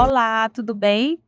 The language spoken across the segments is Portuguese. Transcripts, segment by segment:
Olá, tudo bem?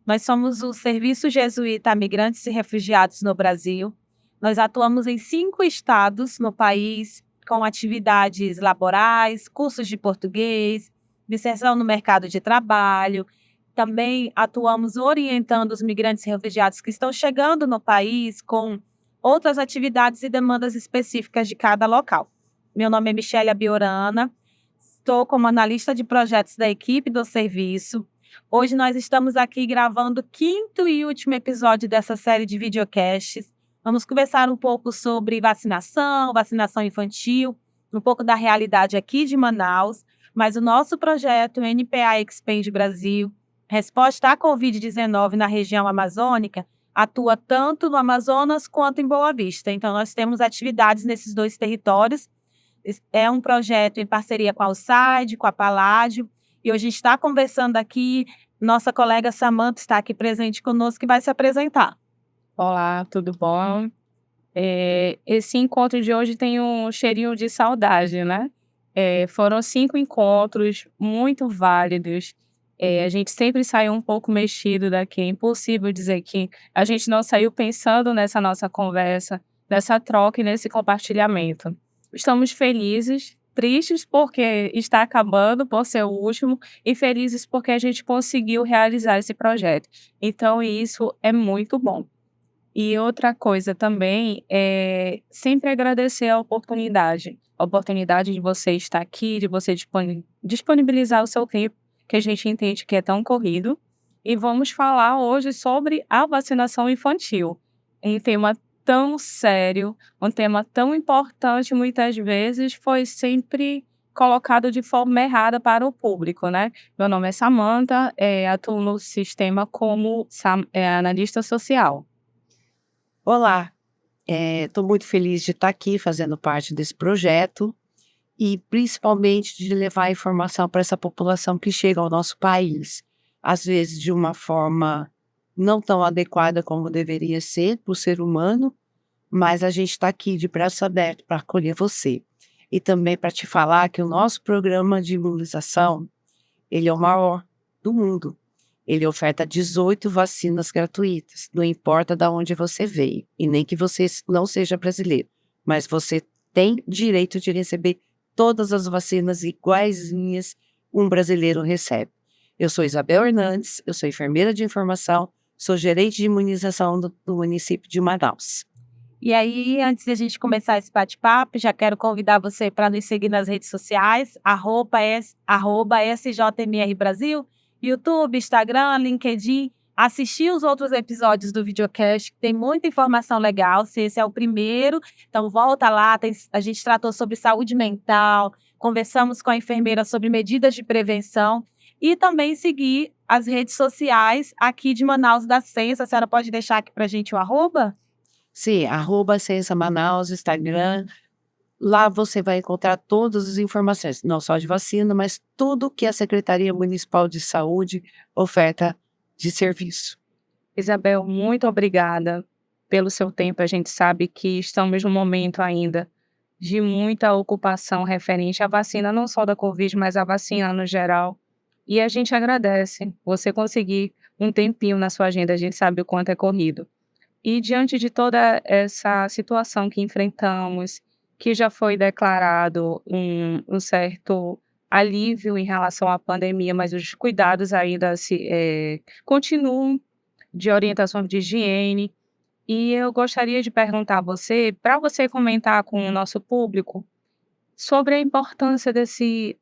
Nós somos o Serviço Jesuíta a Migrantes e Refugiados no Brasil. Nós atuamos em 5 estados no país, com atividades laborais, cursos de português, inserção no mercado de trabalho. Também atuamos orientando os migrantes e refugiados que estão chegando no país com outras atividades e demandas específicas de cada local. Meu nome é Michele Abiorana, estou como analista de projetos da equipe do serviço. Hoje nós estamos aqui gravando o 5º e último episódio dessa série de videocasts. Vamos conversar um pouco sobre vacinação infantil, um pouco da realidade aqui de Manaus, mas o nosso projeto NPA Expand Brasil, resposta à Covid-19 na região amazônica, atua tanto no Amazonas quanto em Boa Vista. Então, nós temos atividades nesses 2 territórios. É um projeto em parceria com a USAID, com a Paládio, e hoje a gente está conversando aqui, nossa colega Samantha está aqui presente conosco, que vai se apresentar. Olá, tudo bom? Esse encontro de hoje tem um cheirinho de saudade, né? Foram 5 encontros muito válidos. A gente sempre saiu um pouco mexido daqui. É impossível dizer que a gente não saiu pensando nessa nossa conversa, nessa troca e nesse compartilhamento. Estamos felizes, tristes porque está acabando, por ser o último, e felizes porque a gente conseguiu realizar esse projeto. Então, isso é muito bom. E outra coisa também é sempre agradecer a oportunidade de você estar aqui, de você disponibilizar o seu tempo, que a gente entende que é tão corrido. E vamos falar hoje sobre a vacinação infantil, um tema tão sério, um tema tão importante, muitas vezes foi sempre colocado de forma errada para o público, né? Meu nome é Samantha, atuo no sistema como analista social. Olá, estou muito feliz de estar aqui fazendo parte desse projeto e principalmente de levar informação para essa população que chega ao nosso país, às vezes de uma forma não tão adequada como deveria ser para o ser humano, mas a gente está aqui de braço aberto para acolher você. E também para te falar que o nosso programa de imunização, ele é o maior do mundo. Ele oferta 18 vacinas gratuitas, não importa de onde você veio, e nem que você não seja brasileiro, mas você tem direito de receber todas as vacinas iguaizinhas um brasileiro recebe. Eu sou Isabel Hernandes, eu sou enfermeira de informação, sou gerente de imunização do município de Manaus. E aí, antes de a gente começar esse bate-papo, já quero convidar você para nos seguir nas redes sociais, @SJMR Brasil, YouTube, Instagram, LinkedIn, assistir os outros episódios do videocast, que tem muita informação legal. Se esse é o primeiro, então volta lá, a gente tratou sobre saúde mental, conversamos com a enfermeira sobre medidas de prevenção, e também seguir as redes sociais aqui de Manaus da Ciência. A senhora pode deixar aqui para a gente o arroba? Sim, @Ciência Manaus, Instagram. Lá você vai encontrar todas as informações, não só de vacina, mas tudo que a Secretaria Municipal de Saúde oferta de serviço. Isabel, muito obrigada pelo seu tempo. A gente sabe que estamos num momento ainda de muita ocupação referente à vacina, não só da Covid, mas a vacina no geral. E a gente agradece você conseguir um tempinho na sua agenda, a gente sabe o quanto é corrido. E diante de toda essa situação que enfrentamos, que já foi declarado um certo alívio em relação à pandemia, mas os cuidados ainda continuam, de orientações de higiene. E eu gostaria de perguntar a você, para você comentar com o nosso público, sobre a importância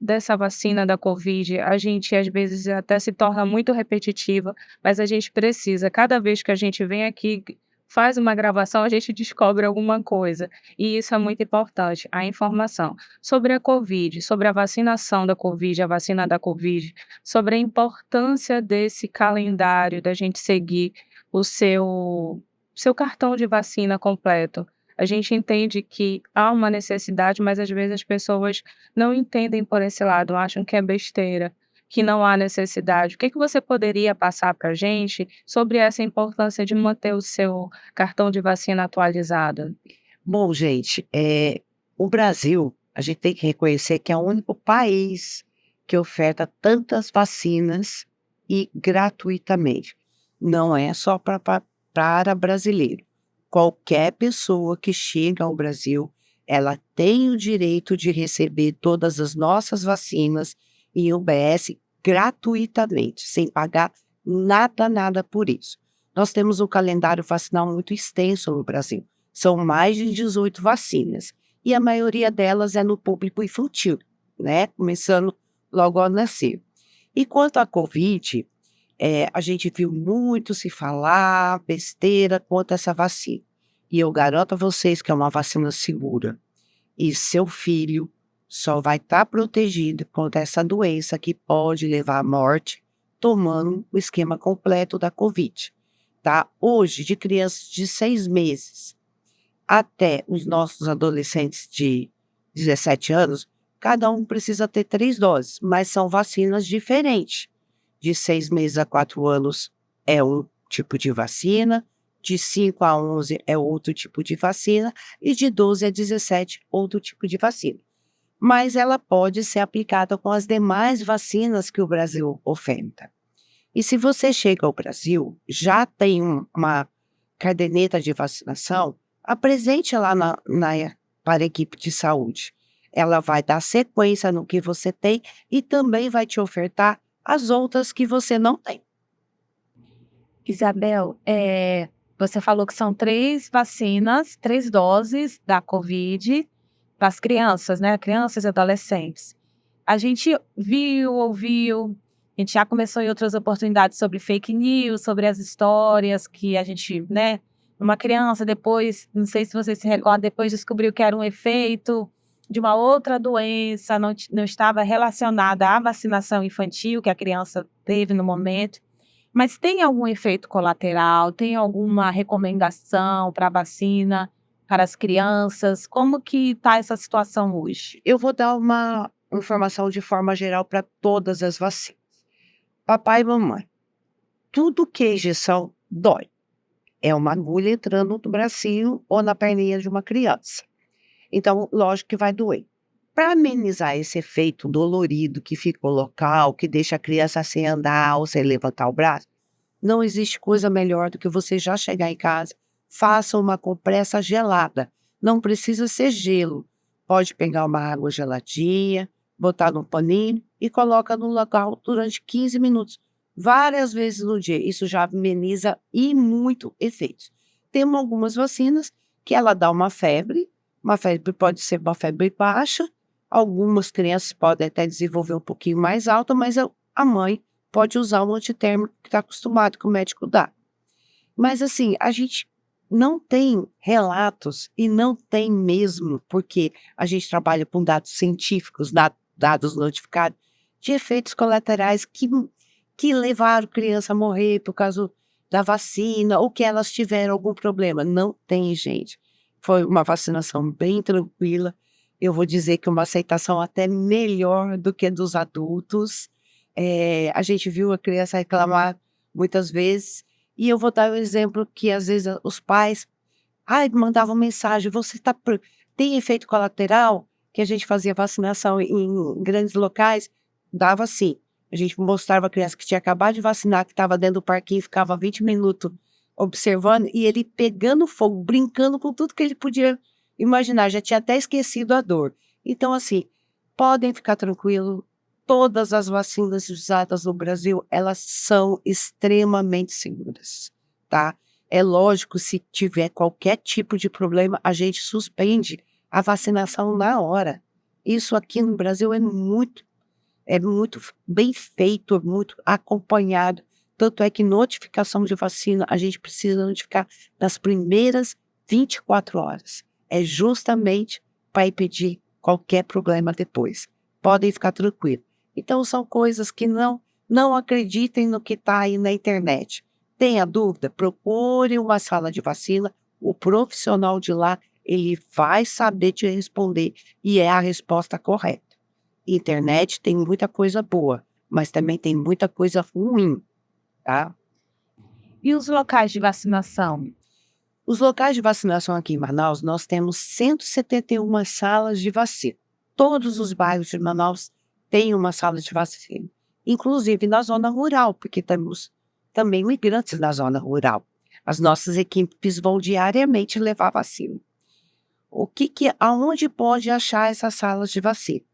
dessa vacina da Covid. A gente, às vezes, até se torna muito repetitiva, mas a gente precisa, cada vez que a gente vem aqui, faz uma gravação, a gente descobre alguma coisa. E isso é muito importante, a informação sobre a Covid, sobre a vacinação da Covid, a vacina da Covid, sobre a importância desse calendário, da gente seguir o seu cartão de vacina completo. A gente entende que há uma necessidade, mas às vezes as pessoas não entendem por esse lado, acham que é besteira, que não há necessidade. O que que você poderia passar para a gente sobre essa importância de manter o seu cartão de vacina atualizado? Bom, gente, o Brasil, a gente tem que reconhecer que é o único país que oferta tantas vacinas e gratuitamente. Não é só para brasileiro. Qualquer pessoa que chega ao Brasil, ela tem o direito de receber todas as nossas vacinas em UBS gratuitamente, sem pagar nada por isso. Nós temos um calendário vacinal muito extenso no Brasil. São mais de 18 vacinas. E a maioria delas é no público infantil, né? Começando logo ao nascer. E quanto à Covid, a gente viu muito se falar besteira quanto a essa vacina. E eu garanto a vocês que é uma vacina segura. E seu filho só vai estar protegido contra essa doença que pode levar à morte tomando o esquema completo da Covid. Tá? Hoje, de crianças de 6 meses até os nossos adolescentes de 17 anos, cada um precisa ter 3 doses, mas são vacinas diferentes. De 6 meses a 4 anos é um tipo de vacina, de 5 a 11 é outro tipo de vacina e de 12 a 17 outro tipo de vacina. Mas ela pode ser aplicada com as demais vacinas que o Brasil oferta. E se você chega ao Brasil, já tem uma caderneta de vacinação, apresente lá para a equipe de saúde. Ela vai dar sequência no que você tem e também vai te ofertar as outras que você não tem. Isabel, você falou que são 3 vacinas, 3 doses da Covid para as crianças, né? Crianças e adolescentes. A gente ouviu, a gente já começou em outras oportunidades sobre fake news, sobre as histórias que a gente, né? Uma criança depois, não sei se você se recorda, depois descobriu que era um efeito de uma outra doença, não estava relacionada à vacinação infantil que a criança teve no momento. Mas tem algum efeito colateral? Tem alguma recomendação para a vacina para as crianças? Como que está essa situação hoje? Eu vou dar uma informação de forma geral para todas as vacinas. Papai e mamãe, tudo que é injeção dói. É uma agulha entrando no bracinho ou na perninha de uma criança. Então, lógico que vai doer. Para amenizar esse efeito dolorido que fica local, que deixa a criança sem andar ou sem levantar o braço, não existe coisa melhor do que você já chegar em casa, faça uma compressa gelada. Não precisa ser gelo. Pode pegar uma água geladinha, botar num paninho e coloca no local durante 15 minutos. Várias vezes no dia. Isso já ameniza e muito efeitos. Temos algumas vacinas que ela dá uma febre pode ser uma febre baixa, algumas crianças podem até desenvolver um pouquinho mais alta, mas a mãe pode usar um antitérmico que está acostumado que o médico dá. Mas assim, a gente não tem relatos e não tem mesmo, porque a gente trabalha com dados científicos, dados notificados, de efeitos colaterais que levaram criança a morrer por causa da vacina ou que elas tiveram algum problema. Não tem, gente. Foi uma vacinação bem tranquila. Eu vou dizer que uma aceitação até melhor do que dos adultos. A gente viu a criança reclamar muitas vezes. E eu vou dar um exemplo que às vezes os pais mandavam mensagem, tem efeito colateral? Que a gente fazia vacinação em grandes locais, dava sim. A gente mostrava a criança que tinha acabado de vacinar, que estava dentro do parquinho, ficava 20 minutos observando, e ele pegando fogo, brincando com tudo que ele podia imaginar, já tinha até esquecido a dor. Então, assim, podem ficar tranquilos, todas as vacinas usadas no Brasil, elas são extremamente seguras, tá? É lógico, se tiver qualquer tipo de problema, a gente suspende a vacinação na hora. Isso aqui no Brasil é muito bem feito, é muito acompanhado. Tanto é que notificação de vacina, a gente precisa notificar nas primeiras 24 horas. É justamente para impedir qualquer problema depois. Podem ficar tranquilos. Então, são coisas que não acreditem no que está aí na internet. Tenha dúvida? Procure uma sala de vacina. O profissional de lá, ele vai saber te responder e é a resposta correta. Internet tem muita coisa boa, mas também tem muita coisa ruim, tá? E os locais de vacinação? Os locais de vacinação aqui em Manaus, nós temos 171 salas de vacina. Todos os bairros de Manaus têm uma sala de vacina. inclusive na zona rural, porque temos também imigrantes na zona rural. As nossas equipes vão diariamente levar vacina. Aonde pode achar essas salas de vacina?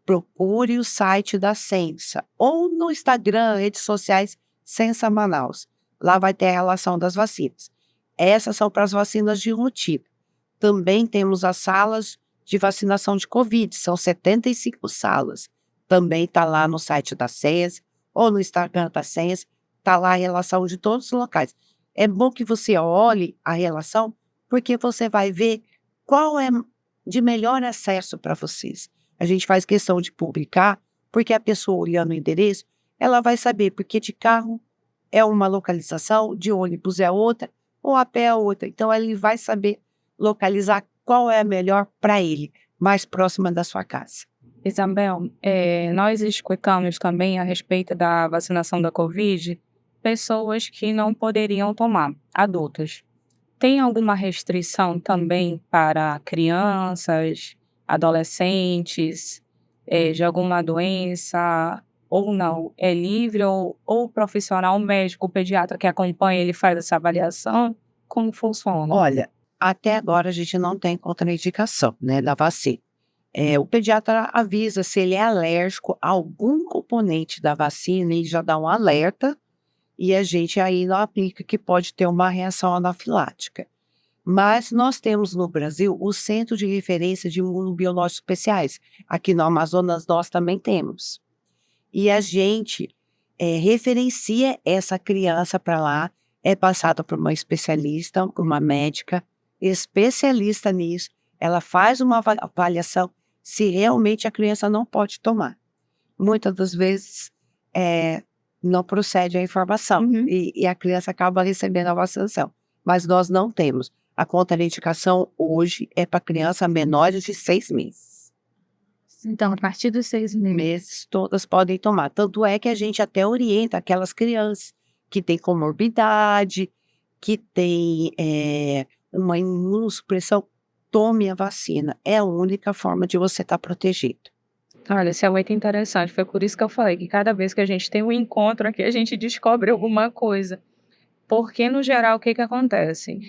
Procure o site da Censa ou no Instagram, redes sociais Censa Manaus. Lá vai ter a relação das vacinas. Essas são para as vacinas de rotina. Também temos as salas de vacinação de Covid, são 75 salas. Também está lá no site da Censa ou no Instagram da Censa, está lá a relação de todos os locais. É bom que você olhe a relação, porque você vai ver qual é de melhor acesso para vocês. A gente faz questão de publicar, porque a pessoa olhando o endereço, ela vai saber, porque de carro é uma localização, de ônibus é outra, ou a pé é outra. Então, ele vai saber localizar qual é a melhor para ele, mais próxima da sua casa. Isabel, nós escutamos também a respeito da vacinação da Covid, pessoas que não poderiam tomar, adultos. Tem alguma restrição também para crianças, adolescentes, de alguma doença, ou não? É livre ou o profissional médico, o pediatra que acompanha, ele faz essa avaliação? Como funciona? Olha, até agora a gente não tem contraindicação, né, da vacina. O pediatra avisa se ele é alérgico a algum componente da vacina e já dá um alerta, e a gente aí não aplica, que pode ter uma reação anafilática. Mas nós temos no Brasil o Centro de Referência de Imunobiológicos Especiais. Aqui no Amazonas nós também temos. E a gente referencia essa criança para lá, é passada por uma especialista, uma médica, especialista nisso, ela faz uma avaliação se realmente a criança não pode tomar. Muitas das vezes não procede a informação e a criança acaba recebendo a vacinação, mas nós não temos. A contraindicação hoje é para criança menores de 6 meses. Então, a partir dos 6 Meses, todas podem tomar. Tanto é que a gente até orienta aquelas crianças que têm comorbidade, que têm uma imunossupressão, tome a vacina. É a única forma de você estar protegido. Olha, isso é muito interessante. Foi por isso que eu falei que cada vez que a gente tem um encontro aqui, a gente descobre alguma coisa. Porque, no geral, o que acontece?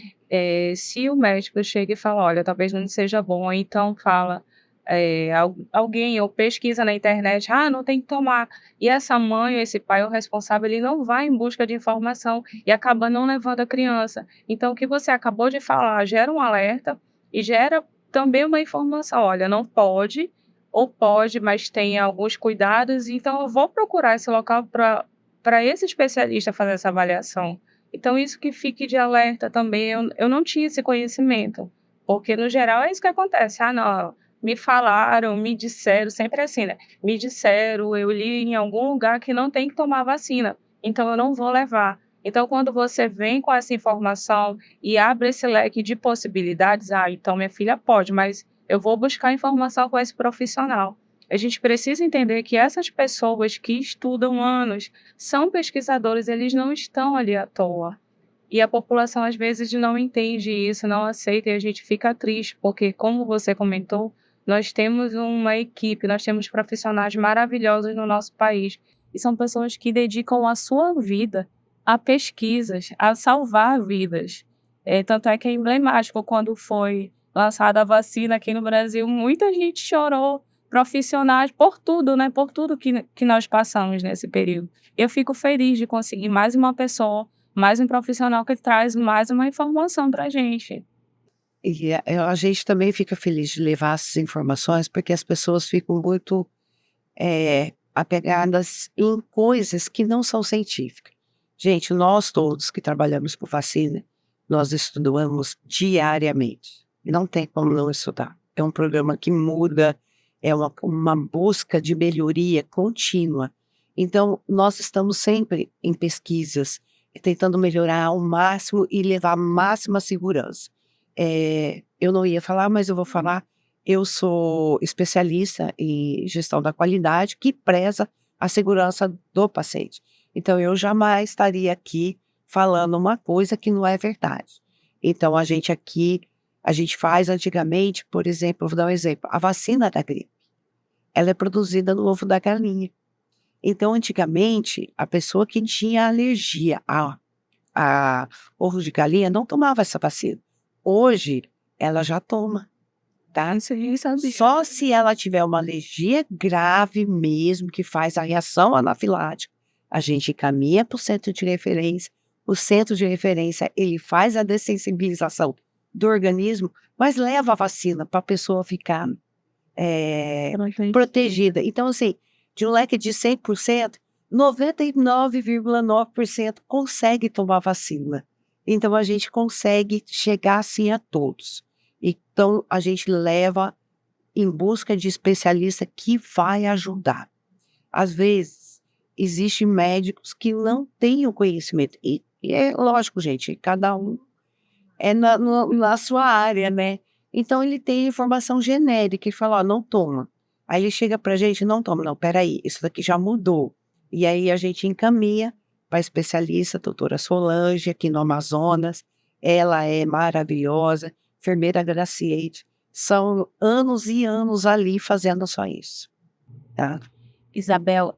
Se o médico chega e fala, olha, talvez não seja bom, então fala, alguém ou pesquisa na internet, não tem que tomar. E essa mãe ou esse pai, o responsável, ele não vai em busca de informação e acaba não levando a criança. Então, o que você acabou de falar gera um alerta e gera também uma informação, olha, não pode, ou pode, mas tem alguns cuidados, então eu vou procurar esse local para esse especialista fazer essa avaliação. Então, isso que fique de alerta também, eu não tinha esse conhecimento, porque no geral é isso que acontece, não, me falaram, me disseram, sempre assim, né? Me disseram, eu li em algum lugar que não tem que tomar vacina, então eu não vou levar. Então, quando você vem com essa informação e abre esse leque de possibilidades, então minha filha pode, mas eu vou buscar informação com esse profissional. A gente precisa entender que essas pessoas que estudam anos, são pesquisadores, eles não estão ali à toa. E a população, às vezes, não entende isso, não aceita, e a gente fica triste, porque, como você comentou, nós temos uma equipe, nós temos profissionais maravilhosos no nosso país, e são pessoas que dedicam a sua vida a pesquisas, a salvar vidas. Tanto é que é emblemático, quando foi lançada a vacina aqui no Brasil, muita gente chorou, profissionais, por tudo, né? Por tudo que nós passamos nesse período. Eu fico feliz de conseguir mais uma pessoa, mais um profissional que traz mais uma informação para a gente. E a gente também fica feliz de levar essas informações, porque as pessoas ficam muito apegadas em coisas que não são científicas. Gente, nós todos que trabalhamos com vacina, nós estudamos diariamente. Não tem como não estudar. É um programa que muda, é uma busca de melhoria contínua. Então, nós estamos sempre em pesquisas, tentando melhorar ao máximo e levar a máxima segurança. Eu não ia falar, mas eu vou falar. Eu sou especialista em gestão da qualidade, que preza a segurança do paciente. Então, eu jamais estaria aqui falando uma coisa que não é verdade. Então, a gente faz antigamente, por exemplo, vou dar um exemplo, a vacina da gripe, ela é produzida no ovo da galinha. Então, antigamente, a pessoa que tinha alergia a ovo de galinha não tomava essa vacina. Hoje, ela já toma, tá? Isso eu nem sabia. Só se ela tiver uma alergia grave mesmo, que faz a reação anafilática, a gente encaminha para o centro de referência. O centro de referência, ele faz a dessensibilização do organismo, mas leva a vacina para a pessoa ficar protegida. Então, assim, de um leque de 100%, 99,9% consegue tomar vacina. Então, a gente consegue chegar, assim, a todos. Então, a gente leva em busca de especialista que vai ajudar. Às vezes, existem médicos que não têm o conhecimento. E é lógico, gente, cada um é na sua área, né? Então, ele tem informação genérica e fala, ó, não toma. Aí ele chega pra gente, não toma, não, peraí, isso daqui já mudou. E aí a gente encaminha para a especialista, a doutora Solange, aqui no Amazonas. Ela é maravilhosa, enfermeira Graciete. São anos e anos ali fazendo só isso, tá? Isabel,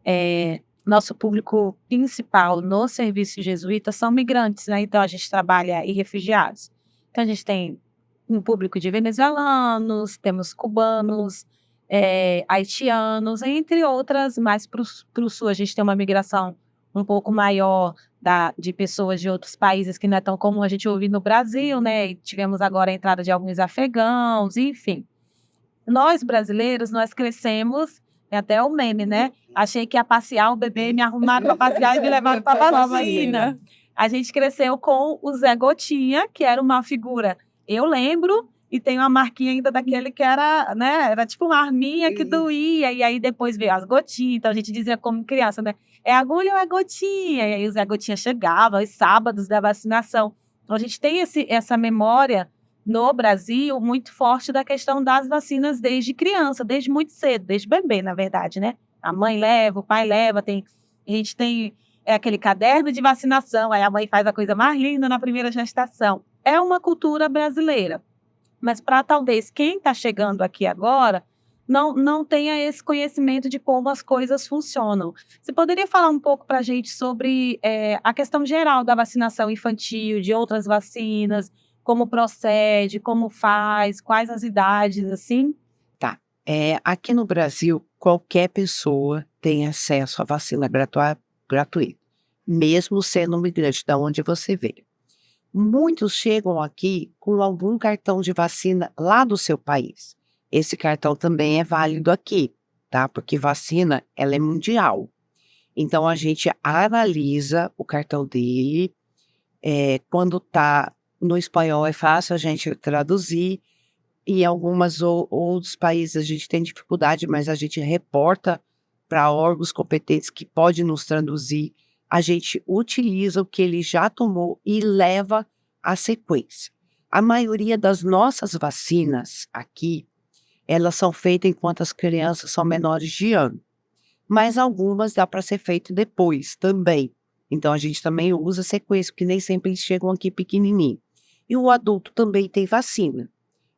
nosso público principal no serviço jesuíta são migrantes, né? Então, a gente trabalha em refugiados. Então, a gente tem um público de venezuelanos, temos cubanos, haitianos, entre outras, mais para o sul. A gente tem uma migração um pouco maior de pessoas de outros países que não é tão comum a gente ouvir no Brasil, né? E tivemos agora a entrada de alguns afegãos, enfim. Nós, brasileiros, nós crescemos, é até o meme, né? Achei que ia passear o bebê, me arrumaram para passear e me levaram para a vacina. A gente cresceu com o Zé Gotinha, que era uma figura. Eu lembro, e tem uma marquinha ainda daquele que era, né? Era tipo uma arminha que doía, e aí depois veio as gotinhas. Então a gente dizia como criança, né? É agulha ou é gotinha? E aí o Zé Gotinha chegava, os sábados da vacinação. Então a gente tem essa memória no Brasil muito forte da questão das vacinas desde criança, desde muito cedo, desde bebê, na verdade, né? A mãe leva, o pai leva, a gente tem aquele caderno de vacinação, aí a mãe faz a coisa mais linda na primeira gestação. É uma cultura brasileira, mas para talvez quem está chegando aqui agora não tenha esse conhecimento de como as coisas funcionam. Você poderia falar um pouco para a gente sobre a questão geral da vacinação infantil, de outras vacinas, como procede, como faz, quais as idades, assim? Tá. Aqui no Brasil, qualquer pessoa tem acesso à vacina gratuita, mesmo sendo migrante, da onde você veio. Muitos chegam aqui com algum cartão de vacina lá do seu país. Esse cartão também é válido aqui, tá? Porque vacina, ela é mundial. Então, a gente analisa o cartão dele. Quando tá no espanhol, é fácil a gente traduzir. Em alguns outros países a gente tem dificuldade, mas a gente reporta para órgãos competentes que podem nos traduzir. A gente utiliza o que ele já tomou e leva a sequência. A maioria das nossas vacinas aqui, elas são feitas enquanto as crianças são menores de ano. Mas algumas dá para ser feito depois também. Então a gente também usa sequência, porque nem sempre eles chegam aqui pequenininho. E o adulto também tem vacina.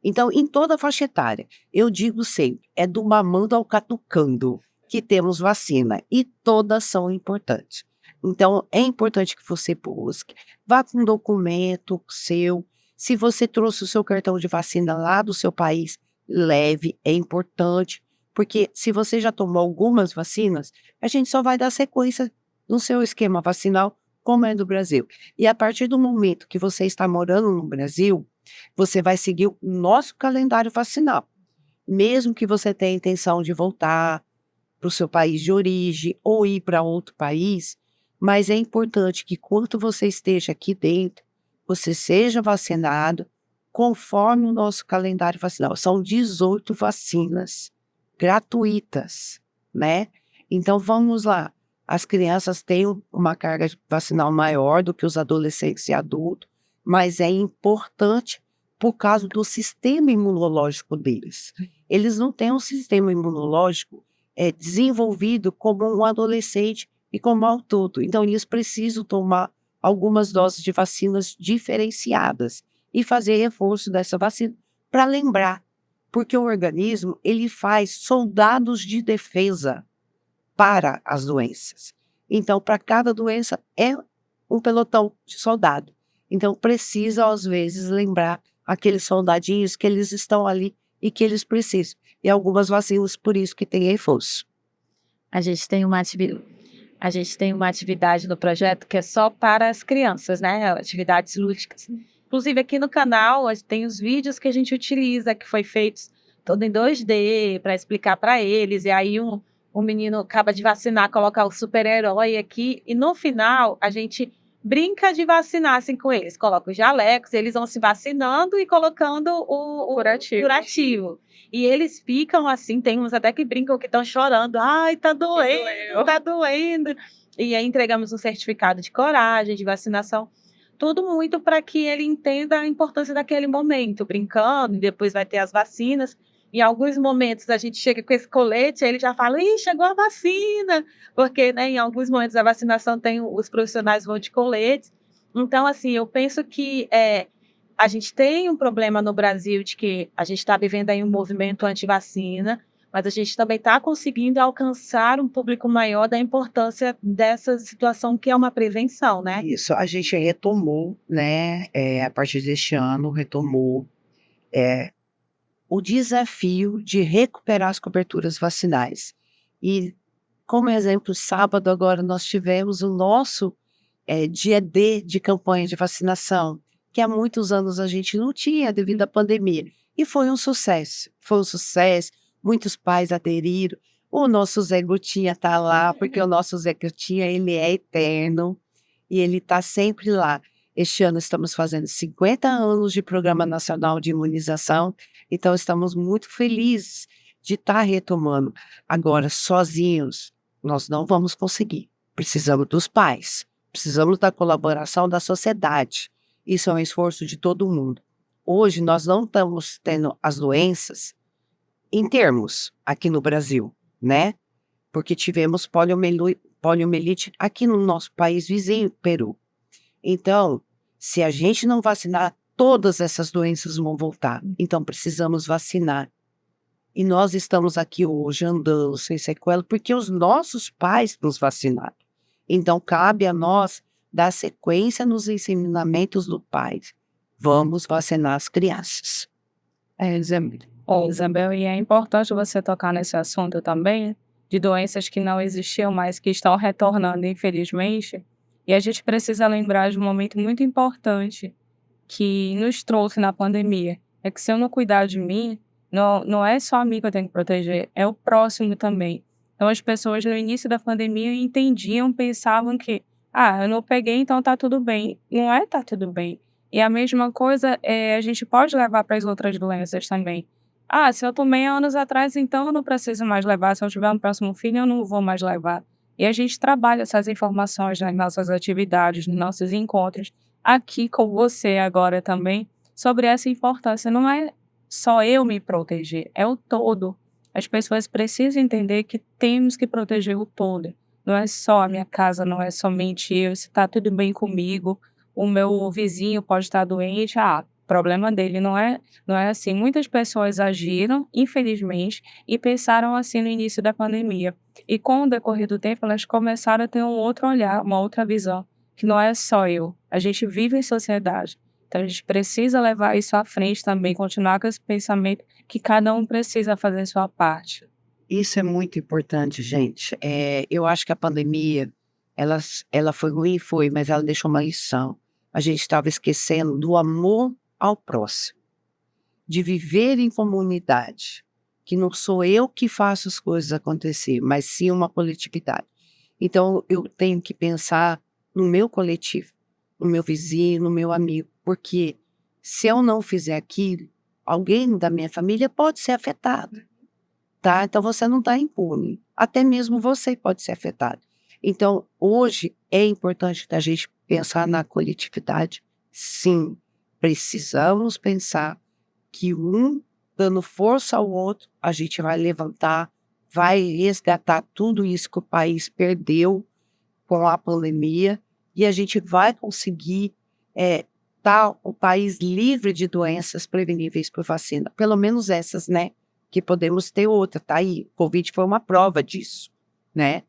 Então, em toda a faixa etária, eu digo sempre, é do mamando ao catucando que temos vacina. E todas são importantes. Então, é importante que você busque, vá com um documento seu. Se você trouxe o seu cartão de vacina lá do seu país, leve, é importante. Porque se você já tomou algumas vacinas, a gente só vai dar sequência no seu esquema vacinal, como é do Brasil. E a partir do momento que você está morando no Brasil, você vai seguir o nosso calendário vacinal. Mesmo que você tenha intenção de voltar para o seu país de origem ou ir para outro país, mas é importante que quando você esteja aqui dentro, você seja vacinado conforme o nosso calendário vacinal. São 18 vacinas gratuitas, né? Então vamos lá. As crianças têm uma carga vacinal maior do que os adolescentes e adultos, mas é importante por causa do sistema imunológico deles. Eles não têm um sistema imunológico desenvolvido como um adolescente e como adulto. Então, eles precisam tomar algumas doses de vacinas diferenciadas e fazer reforço dessa vacina para lembrar, porque o organismo ele faz soldados de defesa para as doenças. Então, para cada doença é um pelotão de soldado. Então, precisa, às vezes, lembrar aqueles soldadinhos que eles estão ali e que eles precisam. E algumas vacinas, por isso que tem reforço. A gente tem uma atividade no projeto que é só para as crianças, né? Atividades lúdicas. Inclusive, aqui no canal, tem os vídeos que a gente utiliza, que foi feitos todo em 2D, para explicar para eles. E aí, um menino acaba de vacinar, coloca o super-herói aqui. E no final, a gente brinca de vacinar assim, com eles. Coloca os jalecos, eles vão se vacinando e colocando o curativo. E eles ficam assim, tem uns até que brincam que estão chorando. Ai, tá doendo, tá doendo. E aí entregamos um certificado de coragem, de vacinação. Tudo muito para que ele entenda a importância daquele momento, brincando, e depois vai ter as vacinas. Em alguns momentos a gente chega com esse colete, aí ele já fala, ih, chegou a vacina, porque, né, em alguns momentos da vacinação os profissionais vão de colete. Então, assim, eu penso que a gente tem um problema no Brasil de que a gente está vivendo aí um movimento anti-vacina, mas a gente também está conseguindo alcançar um público maior da importância dessa situação que é uma prevenção, né? Isso, a gente retomou, né, a partir deste ano, retomou o desafio de recuperar as coberturas vacinais. E, como exemplo, sábado agora nós tivemos o nosso dia D de campanha de vacinação, que há muitos anos a gente não tinha devido à pandemia. E foi um sucesso, muitos pais aderiram. O nosso Zé Gotinha está lá, porque o nosso Zé Gotinha, ele é eterno e ele está sempre lá. Este ano estamos fazendo 50 anos de Programa Nacional de Imunização, então estamos muito felizes de estar retomando. Agora, sozinhos, nós não vamos conseguir. Precisamos dos pais, precisamos da colaboração da sociedade. Isso é um esforço de todo mundo. Hoje, nós não estamos tendo as doenças em termos aqui no Brasil, né? Porque tivemos poliomielite aqui no nosso país vizinho, Peru. Então, se a gente não vacinar, todas essas doenças vão voltar. Então, precisamos vacinar. E nós estamos aqui hoje andando sem sequela porque os nossos pais nos vacinaram. Então, cabe a nós dar sequência nos ensinamentos do pai. Vamos vacinar as crianças. Isabel, e é importante você tocar nesse assunto também, de doenças que não existiam mais, que estão retornando, infelizmente. E a gente precisa lembrar de um momento muito importante que nos trouxe na pandemia. É que se eu não cuidar de mim, não é só a mim que eu tenho que proteger, é o próximo também. Então, as pessoas no início da pandemia entendiam, pensavam que, eu não peguei, então tá tudo bem. Não é tá tudo bem. E a mesma coisa a gente pode levar para as outras doenças também. Se eu tomei anos atrás, então eu não preciso mais levar. Se eu tiver um próximo filho, eu não vou mais levar. E a gente trabalha essas informações nas nossas atividades, nos nossos encontros, aqui com você agora também, sobre essa importância. Não é só eu me proteger, é o todo. As pessoas precisam entender que temos que proteger o todo. Não é só a minha casa, não é somente eu, se está tudo bem comigo, o meu vizinho pode estar doente, problema dele, não é assim. Muitas pessoas agiram, infelizmente, e pensaram assim no início da pandemia. E com o decorrer do tempo, elas começaram a ter um outro olhar, uma outra visão, que não é só eu. A gente vive em sociedade. Então, a gente precisa levar isso à frente também, continuar com esse pensamento que cada um precisa fazer sua parte. Isso é muito importante, gente. Eu acho que a pandemia, ela foi ruim, mas ela deixou uma lição. A gente estava esquecendo do amor ao próximo, de viver em comunidade, que não sou eu que faço as coisas acontecer, mas sim uma coletividade. Então, eu tenho que pensar no meu coletivo, no meu vizinho, no meu amigo, porque se eu não fizer aquilo, alguém da minha família pode ser afetado, tá? Então, você não está impune, até mesmo você pode ser afetado. Então, hoje é importante a gente pensar na coletividade, sim. Precisamos pensar que um dando força ao outro, a gente vai levantar, vai resgatar tudo isso que o país perdeu com a pandemia e a gente vai conseguir estar o país livre de doenças preveníveis por vacina. Pelo menos essas, né? Que podemos ter outra, tá aí. Covid foi uma prova disso, né?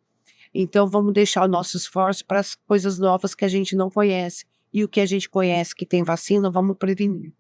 Então, vamos deixar o nosso esforço para as coisas novas que a gente não conhece. E o que a gente conhece que tem vacina, vamos prevenir.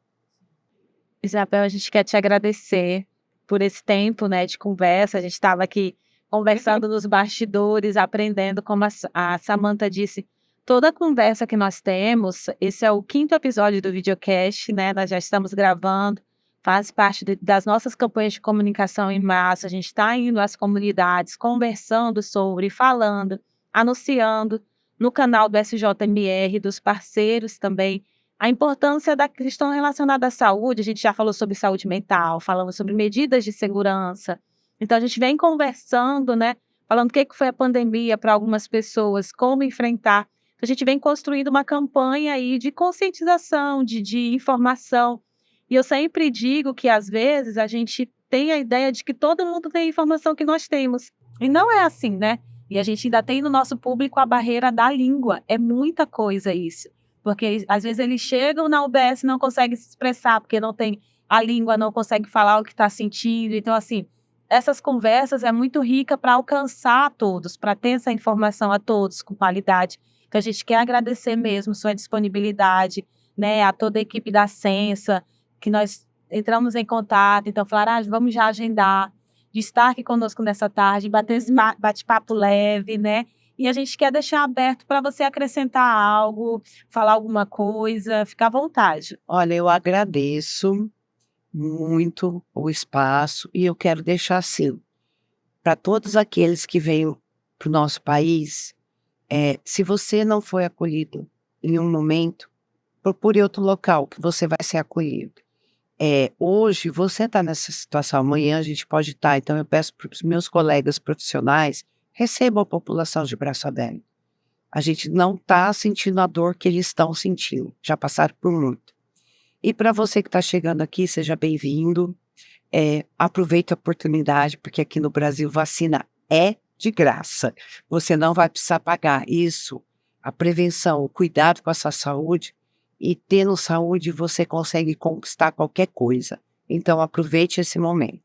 Isabel, a gente quer te agradecer por esse tempo, né, de conversa. A gente estava aqui conversando nos bastidores, aprendendo, como a Samantha disse, toda a conversa que nós temos, esse é o 5º episódio do videocast, né, nós já estamos gravando, faz parte das nossas campanhas de comunicação em massa, a gente está indo às comunidades, conversando sobre, falando, anunciando no canal do SJMR, dos parceiros também, a importância da questão relacionada à saúde. A gente já falou sobre saúde mental, falamos sobre medidas de segurança. Então, a gente vem conversando, né? Falando o que foi a pandemia para algumas pessoas, como enfrentar. A gente vem construindo uma campanha aí de conscientização, de informação. E eu sempre digo que, às vezes, a gente tem a ideia de que todo mundo tem a informação que nós temos. E não é assim, né? E a gente ainda tem no nosso público a barreira da língua. É muita coisa isso. Porque, às vezes, eles chegam na UBS e não conseguem se expressar, porque não tem a língua, não consegue falar o que está sentindo. Então, assim, essas conversas é muito rica para alcançar a todos, para ter essa informação a todos com qualidade. Então, a gente quer agradecer mesmo sua disponibilidade, né, a toda a equipe da Sensa, que nós entramos em contato, então falaram, vamos já agendar, de estar aqui conosco nessa tarde, bater esse bate-papo leve, né? E a gente quer deixar aberto para você acrescentar algo, falar alguma coisa, ficar à vontade. Olha, eu agradeço muito o espaço e eu quero deixar assim, para todos aqueles que vêm para o nosso país, se você não foi acolhido em um momento, procure outro local que você vai ser acolhido. Hoje você está nessa situação, amanhã a gente pode estar, então eu peço para os meus colegas profissionais, recebam a população de braço aberto. A gente não está sentindo a dor que eles estão sentindo, já passaram por muito. E para você que está chegando aqui, seja bem-vindo, aproveite a oportunidade, porque aqui no Brasil vacina é de graça, você não vai precisar pagar. Isso, a prevenção, o cuidado com a sua saúde, e tendo saúde você consegue conquistar qualquer coisa. Então aproveite esse momento.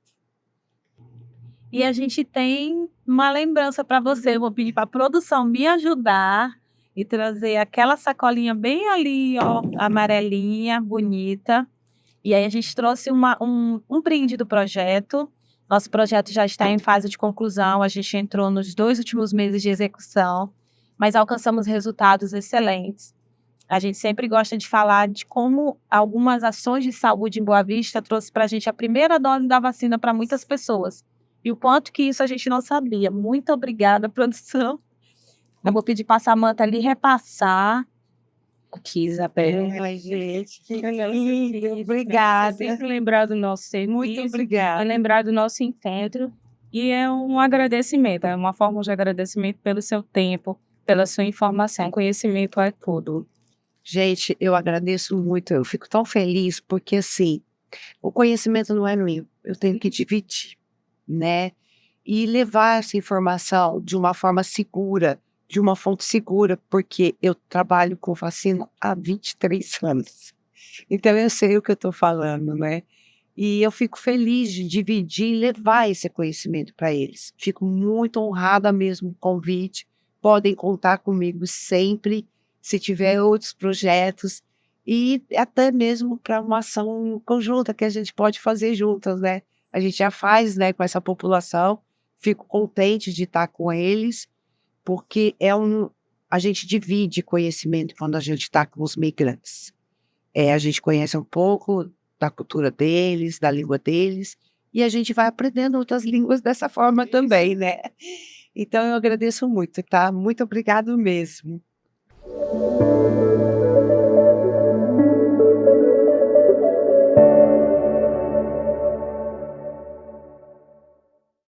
E a gente tem uma lembrança para você. Eu vou pedir para a produção me ajudar e trazer aquela sacolinha bem ali, ó, amarelinha, bonita. E aí a gente trouxe um brinde do projeto. Nosso projeto já está em fase de conclusão. A gente entrou nos 2 últimos meses de execução, mas alcançamos resultados excelentes. A gente sempre gosta de falar de como algumas ações de saúde em Boa Vista trouxe para a gente a primeira dose da vacina para muitas pessoas. E o quanto que isso a gente não sabia. Muito obrigada, produção. Eu vou pedir para a Samantha ali repassar. Aqui, Isabel. Ai, gente, que lindo, obrigada. Sempre lembrar do nosso serviço. Muito obrigada. Lembrar do nosso encontro. E é um agradecimento, é uma forma de agradecimento pelo seu tempo, pela sua informação. Conhecimento é tudo. Gente, eu agradeço muito, eu fico tão feliz, porque assim, o conhecimento não é meu, eu tenho que dividir, né? E levar essa informação de uma forma segura, de uma fonte segura, porque eu trabalho com vacina há 23 anos. Então eu sei o que eu estou falando, né? E eu fico feliz de dividir e levar esse conhecimento para eles. Fico muito honrada mesmo com o convite. Podem contar comigo sempre, se tiver outros projetos, e até mesmo para uma ação conjunta que a gente pode fazer juntas, né? A gente já faz, né, com essa população. Fico contente de estar com eles, porque a gente divide conhecimento quando a gente está com os migrantes. A gente conhece um pouco da cultura deles, da língua deles, e a gente vai aprendendo outras línguas dessa forma também, né? Então eu agradeço muito, tá? Muito obrigado mesmo.